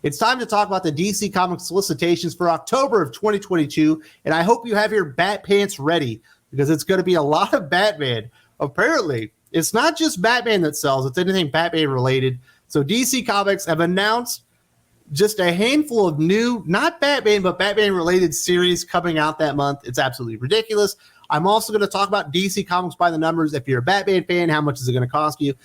It's time to talk about the DC Comics solicitations for October of 2022, and I hope you have your Bat Pants ready because it's going to be a lot of Batman. Apparently, it's not just Batman that sells, it's anything Batman related. So DC Comics have announced just a handful of new, not Batman, but Batman related series coming out that month. It's absolutely ridiculous. I'm also going to talk about DC Comics by the numbers. If you're a Batman fan, how much is it going to cost you?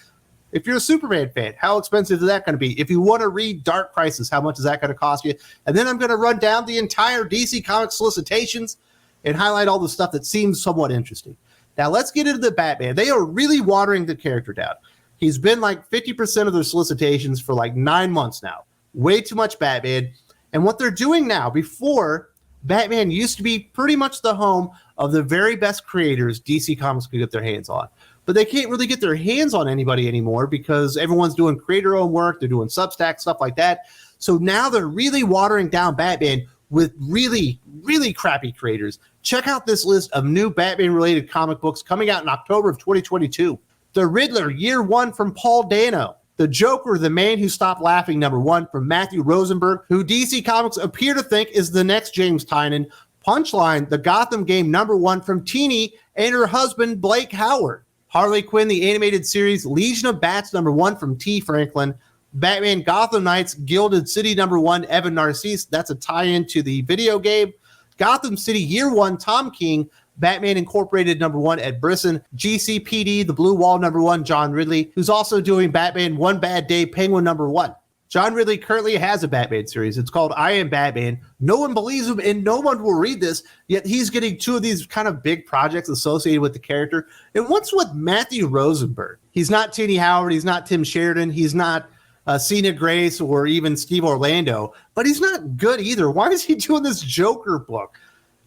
If you're a Superman fan, how expensive is that going to be? If you want to read Dark Crisis, how much is that going to cost you? And then I'm going to run down the entire DC Comics solicitations and highlight all the stuff that seems somewhat interesting. Now, let's get into the Batman. They are really watering the character down. He's been like 50% of their solicitations for like 9 months now. Way too much Batman. And what they're doing now, before, Batman used to be pretty much the home of the very best creators DC Comics could get their hands on. But they can't really get their hands on anybody anymore because everyone's doing creator-owned work. They're doing Substack, stuff like that. So now they're really watering down Batman with really, really crappy creators. Check out this list of new Batman-related comic books coming out in October of 2022. The Riddler, Year 1 from Paul Dano. The Joker, The Man Who Stopped Laughing, #1 from Matthew Rosenberg, who DC Comics appear to think is the next James Tynion. Punchline, The Gotham Game, #1 from Tini and her husband, Blake Howard. Harley Quinn, the animated series, Legion of Bats, #1 from T. Franklin. Batman Gotham Knights, Gilded City, #1, Evan Narcisse. That's a tie-in to the video game. Gotham City, Year 1, Tom King. Batman Incorporated, #1, Ed Brisson. GCPD, The Blue Wall, #1, John Ridley, who's also doing Batman One Bad Day, Penguin, #1. John Ridley currently has a Batman series. It's called I Am Batman. No one believes him, and no one will read this, yet he's getting 2 of these kind of big projects associated with the character. And what's with Matthew Rosenberg? He's not Tini Howard. He's not Tim Sheridan. He's not Cena Grace or even Steve Orlando, but he's not good either. Why is he doing this Joker book?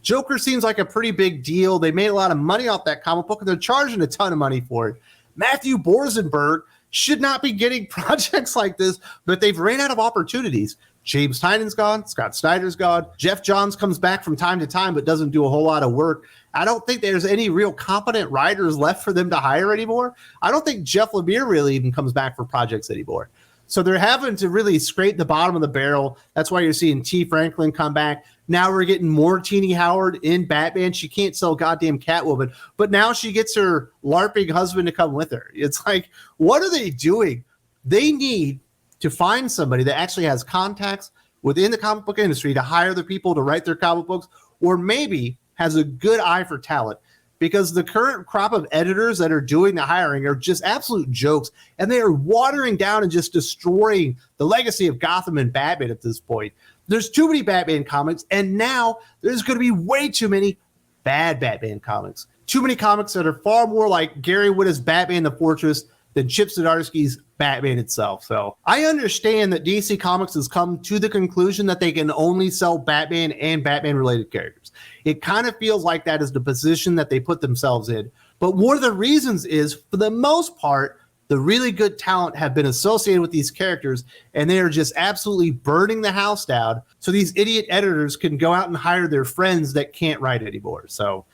Joker seems like a pretty big deal. They made a lot of money off that comic book, and they're charging a ton of money for it. Matthew Rosenberg should not be getting projects like this, but they've ran out of opportunities. James Tynion's gone. Scott Snyder's gone. Jeff Johns comes back from time to time, but doesn't do a whole lot of work. I don't think there's any real competent writers left for them to hire anymore. I don't think Jeff Lemire really even comes back for projects anymore. So they're having to really scrape the bottom of the barrel. That's why you're seeing T. Franklin come back. Now we're getting more Tini Howard in Batman. She can't sell goddamn Catwoman, but now she gets her LARPing husband to come with her. It's like, what are they doing? They need to find somebody that actually has contacts within the comic book industry to hire the people to write their comic books, or maybe has a good eye for talent. Because the current crop of editors that are doing the hiring are just absolute jokes, and they are watering down and just destroying the legacy of Gotham and Batman at this point. There's too many Batman comics, and now there's going to be way too many bad Batman comics. Too many comics that are far more like Gary Whitta's Batman the Fortress than Chip Zdarsky's Batman itself. So I understand that DC Comics has come to the conclusion that they can only sell Batman and Batman-related characters. It kind of feels like that is the position that they put themselves in. But one of the reasons is, for the most part, the really good talent have been associated with these characters, and they are just absolutely burning the house down so these idiot editors can go out and hire their friends that can't write anymore. So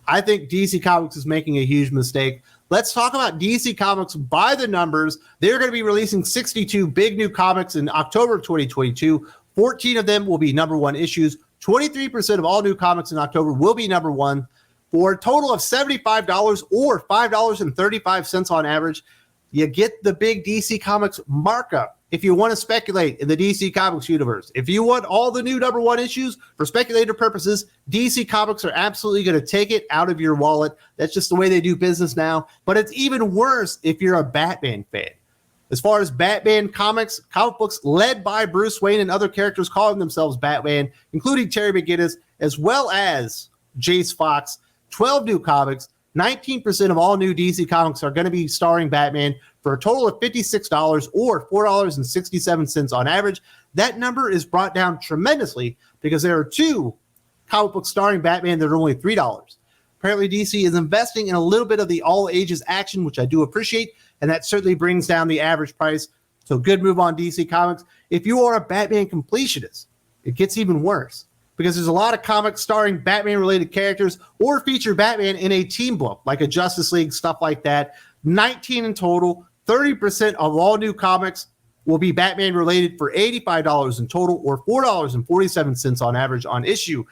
I think DC Comics is making a huge mistake. Let's talk about DC Comics by the numbers. They're going to be releasing 62 big new comics in October of 2022. 14 of them will be #1 issues. 23% of all new comics in October will be #1 for a total of $75 or $5.35 on average. You get the big DC Comics markup if you want to speculate in the DC Comics universe. If you want all the new #1 issues for speculative purposes, DC Comics are absolutely going to take it out of your wallet. That's just the way they do business now. But it's even worse if you're a Batman fan. As far as Batman comics, comic books led by Bruce Wayne and other characters calling themselves Batman, including Terry McGinnis, as well as Jace Fox, 12 new comics. 19% of all new DC comics are going to be starring Batman for a total of $56 or $4.67 on average. That number is brought down tremendously because there are 2 comic books starring Batman that are only $3. Apparently, DC is investing in a little bit of the all ages action, which I do appreciate, and that certainly brings down the average price. So good move on DC Comics. If you are a Batman completionist, it gets even worse because there's a lot of comics starring Batman-related characters or feature Batman in a team book, like a Justice League, stuff like that. 19 in total, 30% of all new comics will be Batman related for $85 in total, or $4.47 on average on issue.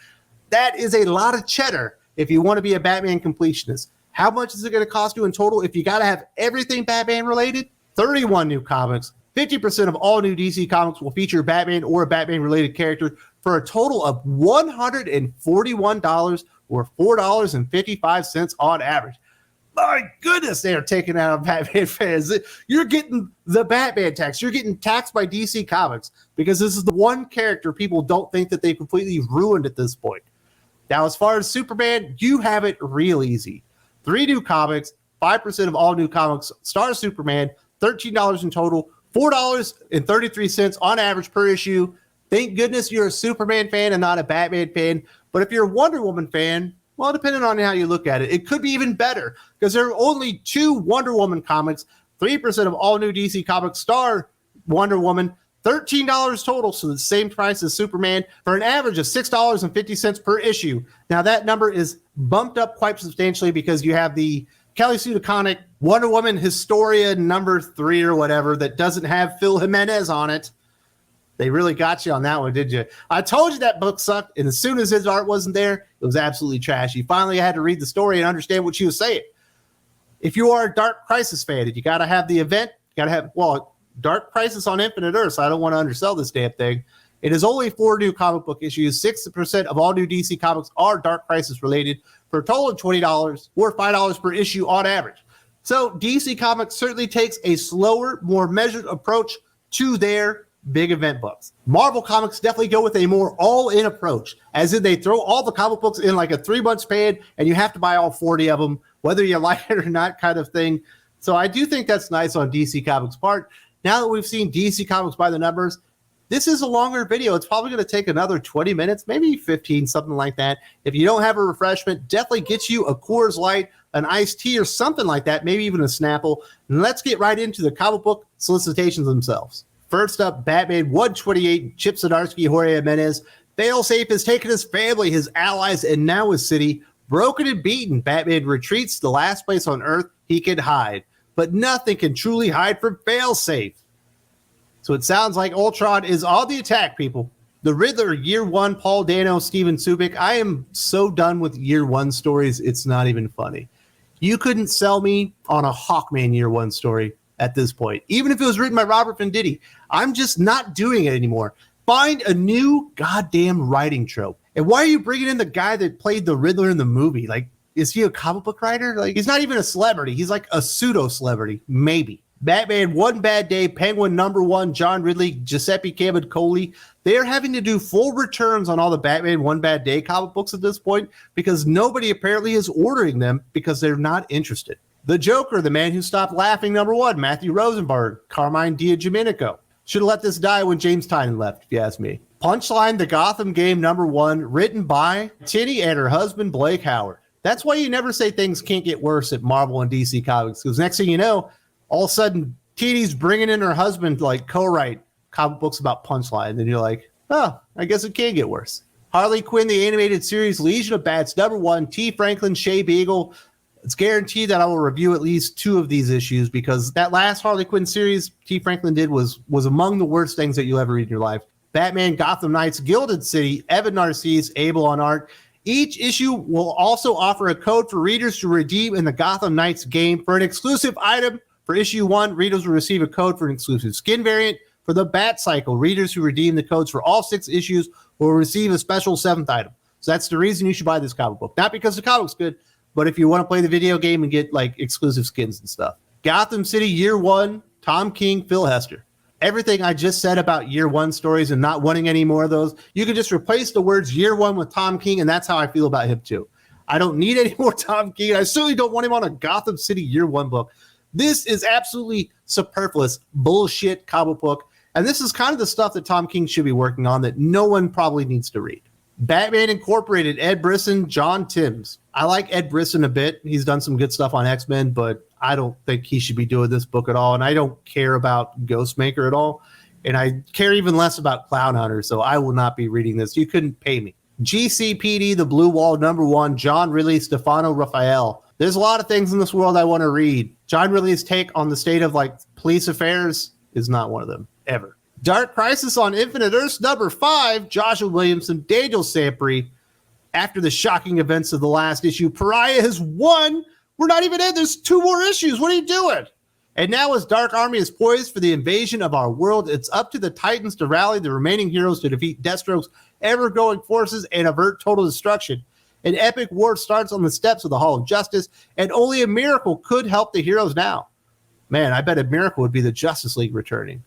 That is a lot of cheddar if you want to be a Batman completionist. How much is it going to cost you in total if you got to have everything Batman related? 31 new comics. 50% of all new DC comics will feature Batman or a Batman related character for a total of $141 or $4.55 on average. My goodness, they are taking out on Batman fans. You're getting the Batman tax. You're getting taxed by DC Comics because this is the one character people don't think that they completely ruined at this point. Now, as far as Superman, you have it real easy. 3 new comics, 5% of all new comics star Superman, $13 in total, $4.33 on average per issue. Thank goodness you're a Superman fan and not a Batman fan. But if you're a Wonder Woman fan, well, depending on how you look at it, it could be even better because there are only 2 Wonder Woman comics. 3% of all new DC Comics star Wonder Woman, $13 total, so the same price as Superman, for an average of $6.50 per issue. Now, that number is bumped up quite substantially because you have the Kelly Sue DeConnick Wonder Woman Historia number 3 or whatever that doesn't have Phil Jimenez on it. They really got you on that one, did you? I told you that book sucked, and as soon as his art wasn't there, it was absolutely trashy. Finally, I had to read the story and understand what she was saying. If you are a Dark Crisis fan, you got to have the event. You got to have, well, Dark Crisis on Infinite Earths. I don't want to undersell this damn thing. It is only 4 new comic book issues. 60% of all new DC comics are Dark Crisis related for a total of $20 or $5 per issue on average. So DC Comics certainly takes a slower, more measured approach to their big event books. Marvel Comics definitely go with a more all-in approach, as in they throw all the comic books in like a 3-month span, and you have to buy all 40 of them, whether you like it or not, kind of thing. So I do think that's nice on DC Comics' part. Now that we've seen DC Comics by the numbers, this is a longer video. It's probably going to take another 20 minutes, maybe 15, something like that. If you don't have a refreshment, definitely get you a Coors Light, an iced tea, or something like that, maybe even a Snapple. And let's get right into the comic book solicitations themselves. First up, Batman 128, Chip Zdarsky, Jorge Jimenez. Failsafe has taken his family, his allies, and now his city. Broken and beaten, Batman retreats to the last place on Earth he can hide. But nothing can truly hide from Failsafe. So it sounds like Ultron is on the attack, people. The Riddler, Year One, Paul Dano, Steven Subik. I am so done with Year One stories, it's not even funny. You couldn't sell me on a Hawkman Year One story at this point, even if it was written by Robert Venditti. I'm just not doing it anymore. Find a new goddamn writing trope. And why are you bringing in the guy that played the Riddler in the movie? Like, is he a comic book writer? Like, he's not even a celebrity. He's like a pseudo-celebrity, maybe. Batman One Bad Day, Penguin #1, John Ridley, Giuseppe Camuncoli. They are having to do full returns on all the Batman One Bad Day comic books at this point because nobody apparently is ordering them because they're not interested. The Joker, The Man Who Stopped Laughing #1, Matthew Rosenberg, Carmine Diagomenico. Should have let this die when James Tynion left, if you ask me. Punchline, The Gotham Game #1, written by Tini and her husband, Blake Howard. That's why you never say things can't get worse at Marvel and DC Comics, because next thing you know, all of a sudden, Tini's bringing in her husband to like co-write comic books about Punchline. And then you're like, oh, I guess it can get worse. Harley Quinn, the animated series, Legion of Bats #1, T. Franklin, Shea Beagle. It's guaranteed that I will review at least 2 of these issues because that last Harley Quinn series T. Franklin did was among the worst things that you'll ever read in your life. Batman, Gotham Knights, Gilded City, Evan Narcisse, Abel on art. Each issue will also offer a code for readers to redeem in the Gotham Knights game. For an exclusive item, for issue 1, readers will receive a code for an exclusive skin variant. For the Bat Cycle, readers who redeem the codes for all 6 issues will receive a special 7th item. So that's the reason you should buy this comic book. Not because the comic's good, but if you want to play the video game and get like exclusive skins and stuff. Gotham City Year One, Tom King, Phil Hester. Everything I just said about Year One stories and not wanting any more of those, you can just replace the words Year One with Tom King, and that's how I feel about him too. I don't need any more Tom King. I certainly don't want him on a Gotham City Year One book. This is absolutely superfluous bullshit comic book, and this is kind of the stuff that Tom King should be working on that no one probably needs to read. Batman Incorporated, Ed Brisson, John Timms. I like Ed Brisson a bit. He's done some good stuff on X-Men, but I don't think he should be doing this book at all. And I don't care about Ghostmaker at all. And I care even less about Clown Hunter, so I will not be reading this. You couldn't pay me. GCPD, The Blue Wall #1, John Ridley, Stefano Raphael. There's a lot of things in this world I want to read. John Ridley's take on the state of like police affairs is not one of them. ever. Dark Crisis on Infinite Earths number 5, Joshua Williamson, Daniel Sampry. After the shocking events of the last issue, Pariah has won. We're not even in. There's 2 more issues. What are you doing? And now as Dark Army is poised for the invasion of our world, it's up to the Titans to rally the remaining heroes to defeat Deathstroke's ever-growing forces and avert total destruction. An epic war starts on the steps of the Hall of Justice, and only a miracle could help the heroes now. Man, I bet a miracle would be the Justice League returning.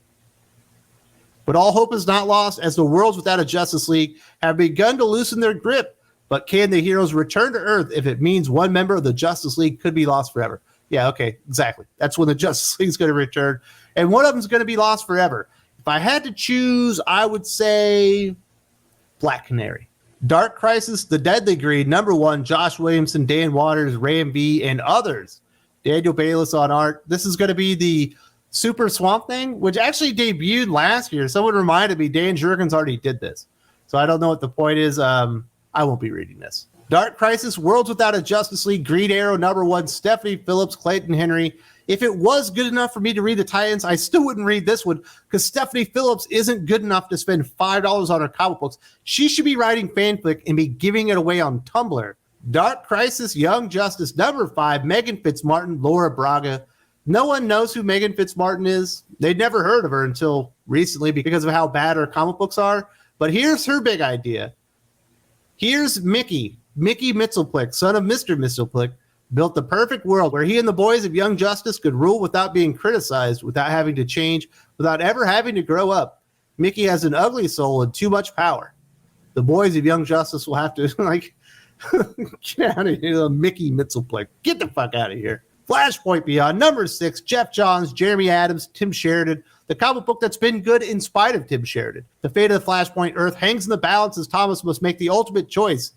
But all hope is not lost, as the worlds without a Justice League have begun to loosen their grip. But can the heroes return to Earth if it means one member of the Justice League could be lost forever? Yeah, okay, exactly. That's when the Justice League is going to return. And one of them is going to be lost forever. If I had to choose, I would say Black Canary. Dark Crisis, The Deadly Greed, number 1, Josh Williamson, Dan Waters, Ram V, and others. Daniel Bayless on art. This is going to be the Super Swamp Thing, which actually debuted last year. Someone reminded me Dan Jurgens already did this. So I don't know what the point is. I won't be reading this. Dark Crisis, Worlds Without a Justice League, Green Arrow, number 1, Stephanie Phillips, Clayton Henry. If it was good enough for me to read the Titans, I still wouldn't read this one because Stephanie Phillips isn't good enough to spend $5 on her comic books. She should be writing fanfic and be giving it away on Tumblr. Dark Crisis, Young Justice, number 5, Megan Fitzmartin, Laura Braga. No one knows who Megan Fitzmartin is. They'd never heard of her until recently because of how bad her comic books are. But here's her big idea. Here's Mickey Mitzelplick, son of Mr. Mitzelplick, built the perfect world where he and the boys of Young Justice could rule without being criticized, without having to change, without ever having to grow up. Mickey has an ugly soul and too much power. The boys of Young Justice will have to, get out of here, Mickey Mitzelplick. Get the fuck out of here. Flashpoint Beyond, number 6, Jeff Johns, Jeremy Adams, Tim Sheridan. The comic book that's been good in spite of Tim Sheridan. The fate of the Flashpoint Earth hangs in the balance as Thomas must make the ultimate choice.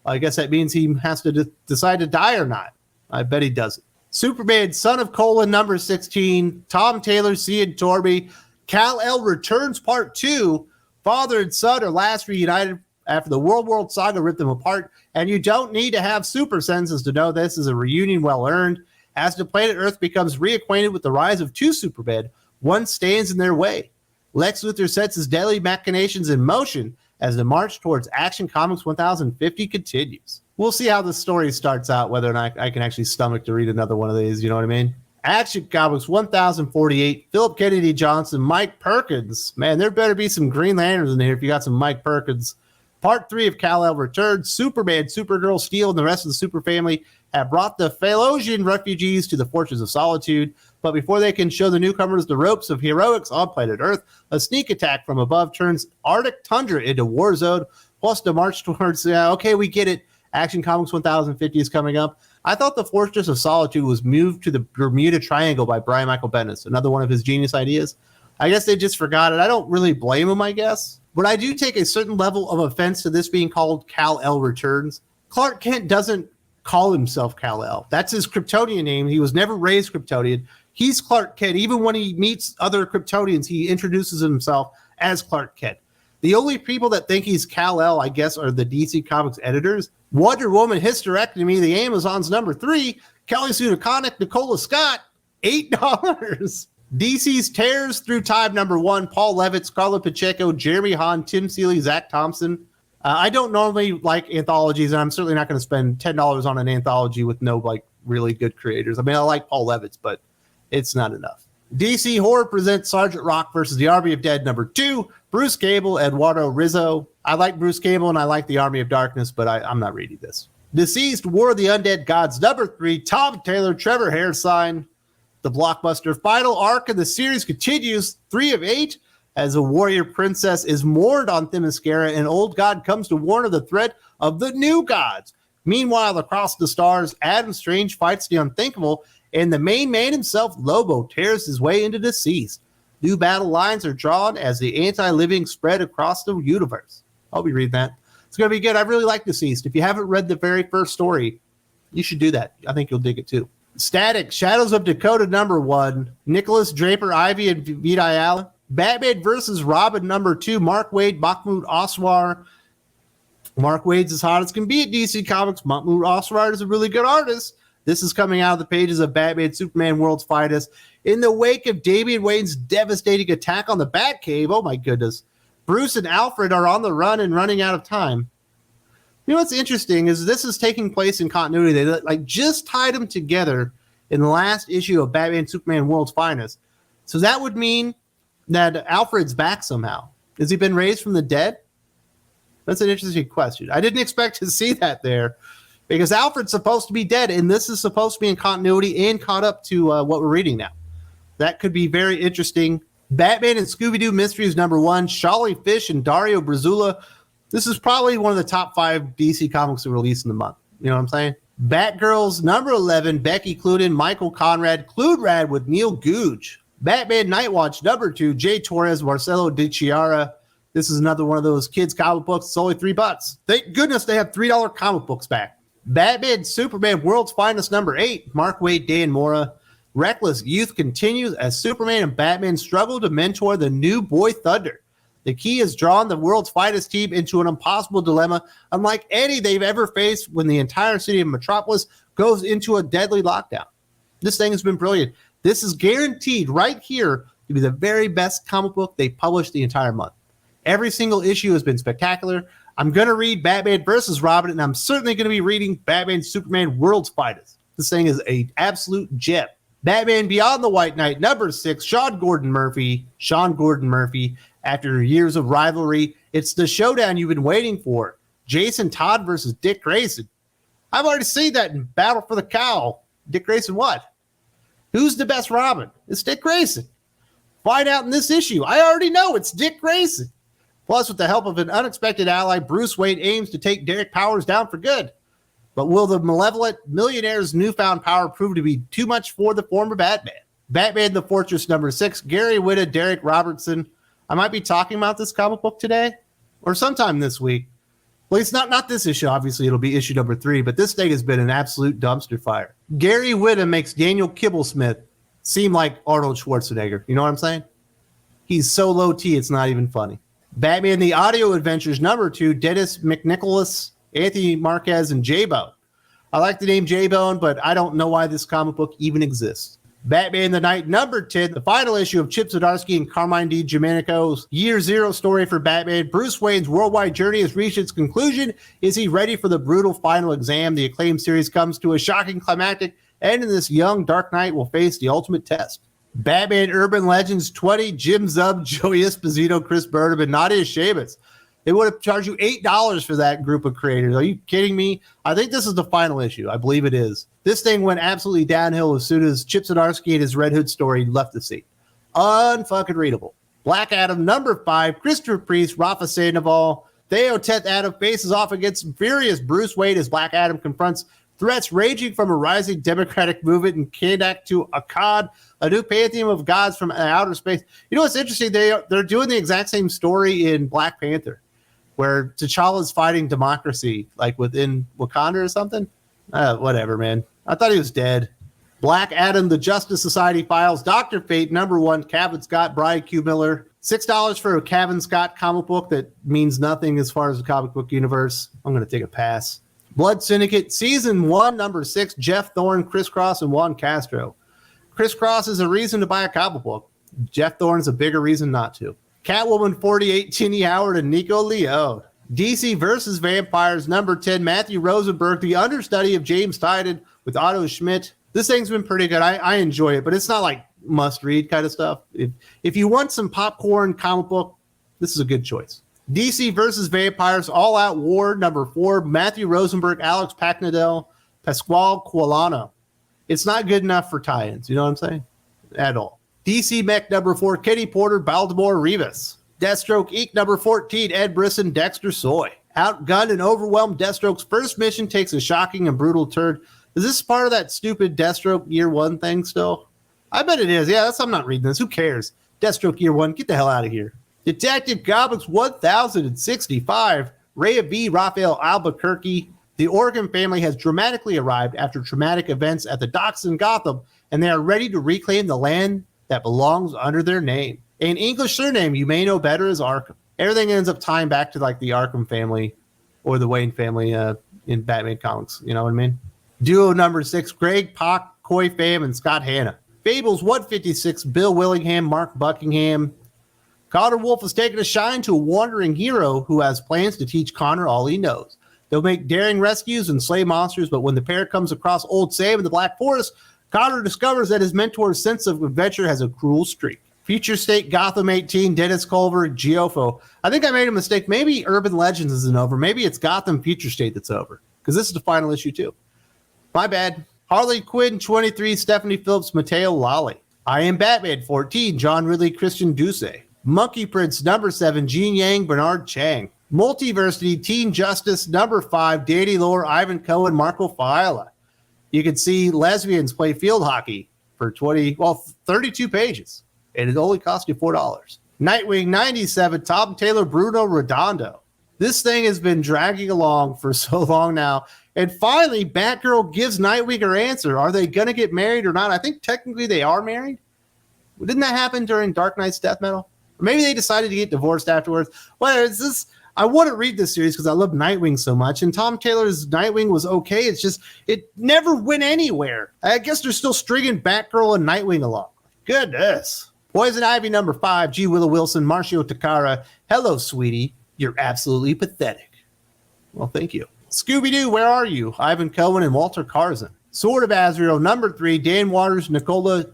I guess that means he has to decide to die or not. I bet he doesn't. Superman, Son of Colin, number 16. Tom Taylor, Cian Torby. Kal-El returns part 2. Father and son are last reunited after the World Saga ripped them apart. And you don't need to have super senses to know this is a reunion well earned. As the planet Earth becomes reacquainted with the rise of 2 Supermen, one stands in their way. Lex Luthor sets his deadly machinations in motion as the march towards Action Comics 1050 continues. We'll see how the story starts out, whether or not I can actually stomach to read another one of these, you know what I mean? Action Comics 1048, Philip Kennedy Johnson, Mike Perkins. Man, there better be some Green Lanterns in here if you got some Mike Perkins. Part 3 of Kal-El returns. Superman, Supergirl, Steel, and the rest of the Super family have brought the Phalosian refugees to the Fortress of Solitude. But before they can show the newcomers the ropes of heroics on planet Earth, a sneak attack from above turns Arctic tundra into war zone, plus the march towards, okay, we get it. Action Comics 1050 is coming up. I thought the Fortress of Solitude was moved to the Bermuda Triangle by Brian Michael Bendis, another one of his genius ideas. I guess they just forgot it. I don't really blame him, I guess. But I do take a certain level of offense to this being called Kal-El Returns. Clark Kent doesn't call himself Kal-El. That's his Kryptonian name. He was never raised Kryptonian. He's Clark Kent. Even when he meets other Kryptonians, he introduces himself as Clark Kent. The only people that think he's Kal-El, I guess, are the DC Comics editors. Wonder Woman, Hysterectomy, The Amazons, number 3. Kelly Sue DeConnick, Nicola Scott, $8. DC's Tears Through Time, number 1. Paul Levitt, Scarlett Pacheco, Jeremy Hahn, Tim Seeley, Zach Thompson. I don't normally like anthologies, and I'm certainly not going to spend $10 on an anthology with no really good creators. I mean, I like Paul Levitt's, but it's not enough. DC Horror presents Sergeant Rock versus the Army of Dead, number 2. Bruce Cable, Eduardo Rizzo. I like Bruce Cable and I like the Army of Darkness, but I'm not reading this. Deceased, War of the Undead Gods, number 3. Tom Taylor, Trevor Hairsine. The blockbuster final arc of the series continues, 3 of 8, as a warrior princess is mourned on Themyscira, and old god comes to warn of the threat of the new gods. Meanwhile, across the stars, Adam Strange fights the unthinkable, and the main man himself, Lobo, tears his way into Deceased. New battle lines are drawn as the anti-living spread across the universe. I'll be reading that. It's going to be good. I really like Deceased. If you haven't read the very first story, you should do that. I think you'll dig it too. Static, Shadows of Dakota, number 1. Nicholas Draper, Ivy, and Vita Ayala. Batman versus Robin, number 2. Mark Waid, Mahmoud Aswar. Mark Waid's as hot as can be at DC Comics. Mahmoud Aswar is a really good artist. This is coming out of the pages of Batman Superman World's Finest. In the wake of Damian Wayne's devastating attack on the Batcave, oh my goodness, Bruce and Alfred are on the run and running out of time. You know what's interesting is this is taking place in continuity. They like just tied them together in the last issue of Batman Superman World's Finest. So that would mean that Alfred's back somehow. Has he been raised from the dead? That's an interesting question. I didn't expect to see that there because Alfred's supposed to be dead, and this is supposed to be in continuity and caught up to what we're reading now. That could be very interesting. Batman and Scooby-Doo Mysteries #1, Sholly Fish and Dario Brazula. This is probably one of the top 5 DC comics to release in the month. You know what I'm saying? Batgirls #11, Becky Cloonan, Michael Conrad, Cluedrad with Neil Googe. Batman Nightwatch #2, Jay Torres, Marcelo Di Chiara. This is another one of those kids' comic books. It's only $3. Thank goodness they have $3 comic books back. Batman Superman World's Finest #8, Mark Waid, Dan Mora. Reckless youth continues as Superman and Batman struggle to mentor the new boy Thunder. The key has drawn the world's finest team into an impossible dilemma, unlike any they've ever faced when the entire city of Metropolis goes into a deadly lockdown. This thing has been brilliant. This is guaranteed right here to be the very best comic book they published the entire month. Every single issue has been spectacular. I'm going to read Batman vs. Robin, and I'm certainly going to be reading Batman Superman World's Finest. This thing is an absolute gem. Batman Beyond the White Knight #6, Sean Gordon Murphy. After years of rivalry, it's the showdown you've been waiting for. Jason Todd versus Dick Grayson. I've already seen that in Battle for the Cowl. Dick Grayson what? Who's the best Robin? It's Dick Grayson. Find out in this issue. I already know it's Dick Grayson. Plus, with the help of an unexpected ally, Bruce Wayne aims to take Derek Powers down for good. But will the malevolent millionaire's newfound power prove to be too much for the former Batman? Batman the Fortress #6, Gary Whitta, Derek Robertson. I might be talking about this comic book today or sometime this week. Well, it's not this issue. Obviously, it'll be issue #3, but this thing has been an absolute dumpster fire. Gary Whitta makes Daniel Kibblesmith seem like Arnold Schwarzenegger. You know what I'm saying? He's so low T, it's not even funny. Batman the Audio Adventures #2, Dennis McNicholas, Anthony Marquez, and J-Bone. I like the name J-Bone, but I don't know why this comic book even exists. Batman the Night #10, the final issue of Chip Zdarsky and Carmine DiGiomenico's Year Zero story for Batman. Bruce Wayne's worldwide journey has reached its conclusion. Is he ready for the brutal final exam? The acclaimed series comes to a shocking climactic, and in this young Dark Knight will face the ultimate test. Batman Urban Legends 20, Jim Zub, Joey Esposito, Chris Burnham, and Nadia Shabitz. They would have charged you $8 for that group of creators. Are you kidding me? I think this is the final issue. I believe it is. This thing went absolutely downhill as soon as Chip Zdarsky and his Red Hood story left the scene. Unfucking readable. Black Adam #5, Christopher Priest, Rafa Sandoval, Theo Teth Adam faces off against furious Bruce Wayne as Black Adam confronts threats ranging from a rising democratic movement in Kandak to Akkad, a new pantheon of gods from outer space. You know what's interesting? They're doing the exact same story in Black Panther, where T'Challa's fighting democracy, like within Wakanda or something. Whatever, man. I thought he was dead. Black Adam, The Justice Society Files, Dr. Fate, #1, Kevin Scott, Brian Q. Miller. $6 for a Kevin Scott comic book that means nothing as far as the comic book universe. I'm going to take a pass. Blood Syndicate, Season 1, #6, Jeff Thorne, Chris Cross, and Juan Castro. Chris Cross is a reason to buy a comic book. Jeff Thorne is a bigger reason not to. Catwoman 48, Tini Howard, and Nico Leone. DC versus Vampires, #10, Matthew Rosenberg, the understudy of James Tynion with Otto Schmidt. This thing's been pretty good. I enjoy it, but it's not like must-read kind of stuff. If you want some popcorn comic book, this is a good choice. DC versus Vampires, All Out War, #4, Matthew Rosenberg, Alex Pacnadel, Pasquale Quilano. It's not good enough for tie-ins, you know what I'm saying? At all. DC Mech #4, Kenny Porter, Baltimore Rivas. Deathstroke Inc. #14, Ed Brisson, Dexter Soy. Outgunned and overwhelmed, Deathstroke's first mission takes a shocking and brutal turn. Is this part of that stupid Deathstroke Year 1 thing still? I bet it is. Yeah, I'm not reading this. Who cares? Deathstroke Year 1, get the hell out of here. Detective Comics 1065, Rhea B. Raphael Albuquerque. The Oregon family has dramatically arrived after traumatic events at the docks in Gotham, and they are ready to reclaim the land that belongs under their name. An English surname you may know better as Arkham. Everything ends up tying back to like the Arkham family or the Wayne family in Batman comics. You know what I mean? Duo number 6, Greg Pak, Coy Pham, and Scott Hanna. Fables 156, Bill Willingham, Mark Buckingham. Connor Wolf is taking a shine to a wandering hero who has plans to teach Connor all he knows. They'll make daring rescues and slay monsters, but when the pair comes across Old Sam in the Black Forest, Connor discovers that his mentor's sense of adventure has a cruel streak. Future State Gotham 18, Dennis Culver, Geofo. I think I made a mistake. Maybe Urban Legends isn't over. Maybe it's Gotham Future State that's over, because this is the final issue too. My bad. Harley Quinn 23, Stephanie Phillips, Mateo Lally. I Am Batman 14, John Ridley, Christian Duce. Monkey Prince number 7, Gene Yang, Bernard Chang. Multiversity Teen Justice number 5, Danny Lore, Ivan Cohen, Marco Failla. You can see lesbians play field hockey for 32 pages, and it only cost you $4. Nightwing 97, Tom Taylor, Bruno Redondo. This thing has been dragging along for so long now, and finally Batgirl gives Nightwing her answer. Are they going to get married or not? I think technically they are married. Didn't that happen during Dark Knight's Death Metal? Or maybe they decided to get divorced afterwards. Well, it's this. I want to read this series because I love Nightwing so much, and Tom Taylor's Nightwing was okay. It's just, it never went anywhere. I guess they're still stringing Batgirl and Nightwing along. Goodness. Poison Ivy number 5, G. Willow Wilson, Marcio Takara. Hello, sweetie. You're absolutely pathetic. Well, thank you. Scooby-Doo, where are you? Ivan Cohen and Walter Carson. Sword of Azrael number 3, Dan Waters, Nicola.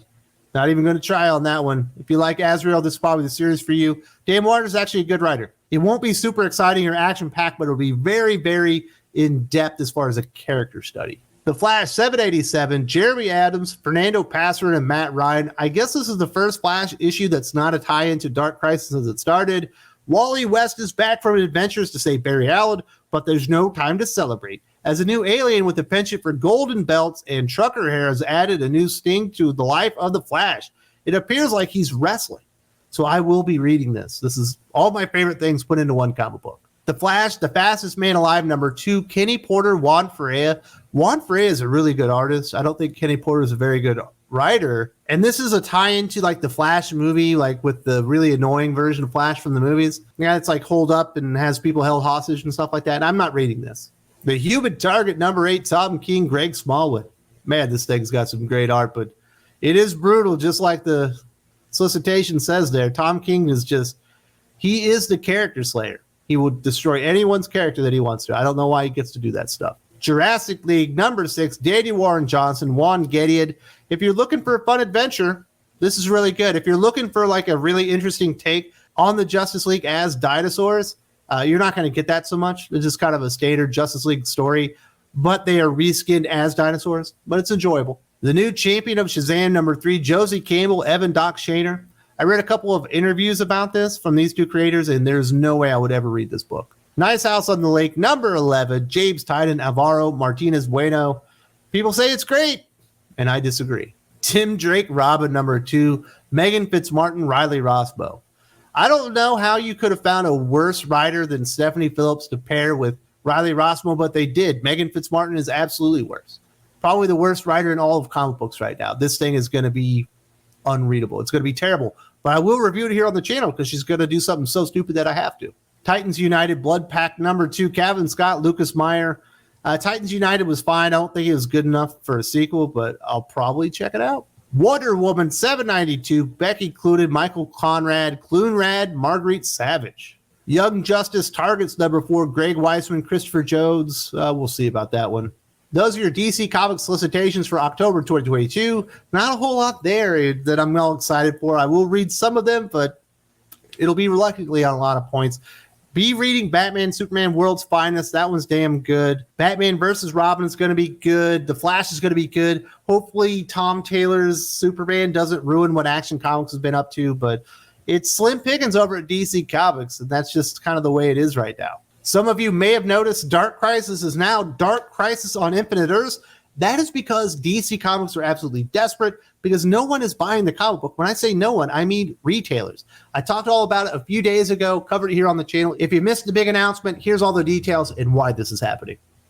Not even going to try on that one. If you like Azrael, this is probably the series for you. Dan Waters is actually a good writer. It won't be super exciting or action-packed, but it'll be very, very in-depth as far as a character study. The Flash 787, Jeremy Adams, Fernando Passerin, and Matt Ryan. I guess this is the first Flash issue that's not a tie-in to Dark Crisis as it started. Wally West is back from adventures to save Barry Allen, but there's no time to celebrate, as a new alien with a penchant for golden belts and trucker hair has added a new sting to the life of the Flash. It appears like he's wrestling. So I will be reading this. This is all my favorite things put into one comic book. The Flash, The Fastest Man Alive, number 2, Kenny Porter, Juan Ferreira. Juan Ferreira is a really good artist. I don't think Kenny Porter is a very good writer. And this is a tie-in to like the Flash movie, like with the really annoying version of Flash from the movies. Yeah, it's like holed up and has people held hostage and stuff like that. And I'm not reading this. The Human Target, number 8, Tom King, Greg Smallwood. Man, this thing's got some great art, but it is brutal, just like the solicitation says there. Tom King is just, he is the character slayer. He will destroy anyone's character that he wants to. I don't know why he gets to do that stuff. Jurassic League number 6, Daniel Warren Johnson, Juan Gedeon. If you're looking for a fun adventure, this is really good. If you're looking for like a really interesting take on the Justice League as dinosaurs, you're not going to get that so much. It's just kind of a standard Justice League story, but they are reskinned as dinosaurs, but it's enjoyable. The new champion of Shazam number 3, Josie Campbell, Evan Doc Shaner. I read a couple of interviews about this from these two creators, and there's no way I would ever read this book. Nice House on the Lake number 11, James Tynan, Alvaro Martinez Bueno. People say it's great, and I disagree. Tim Drake Robin number 2, Megan Fitzmartin, Riley Rossbow. I don't know how you could have found a worse writer than Stephanie Phillips to pair with Riley Rossbow, but they did. Megan Fitzmartin is absolutely worse. Probably the worst writer in all of comic books right now. This thing is going to be unreadable. It's going to be terrible. But I will review it here on the channel because she's going to do something so stupid that I have to. Titans United, Blood Pact number 2, Kevin Scott, Lucas Meyer. Titans United was fine. I don't think it was good enough for a sequel, but I'll probably check it out. Wonder Woman 792, Becky Cloonan, Michael Conrad, Clunrad, Marguerite Savage. Young Justice Targets number 4, Greg Weisman, Christopher Jones. We'll see about that one. Those are your DC Comics solicitations for October 2022. Not a whole lot there that I'm all excited for. I will read some of them, but it'll be reluctantly on a lot of points. Be reading Batman, Superman, World's Finest. That one's damn good. Batman versus Robin is going to be good. The Flash is going to be good. Hopefully Tom Taylor's Superman doesn't ruin what Action Comics has been up to, but it's slim pickings over at DC Comics, and that's just kind of the way it is right now. Some of you may have noticed Dark Crisis is now Dark Crisis on Infinite Earths. That is because DC Comics are absolutely desperate because no one is buying the comic book. When I say no one, I mean retailers. I talked all about it a few days ago, covered it here on the channel. If you missed the big announcement, here's all the details and why this is happening.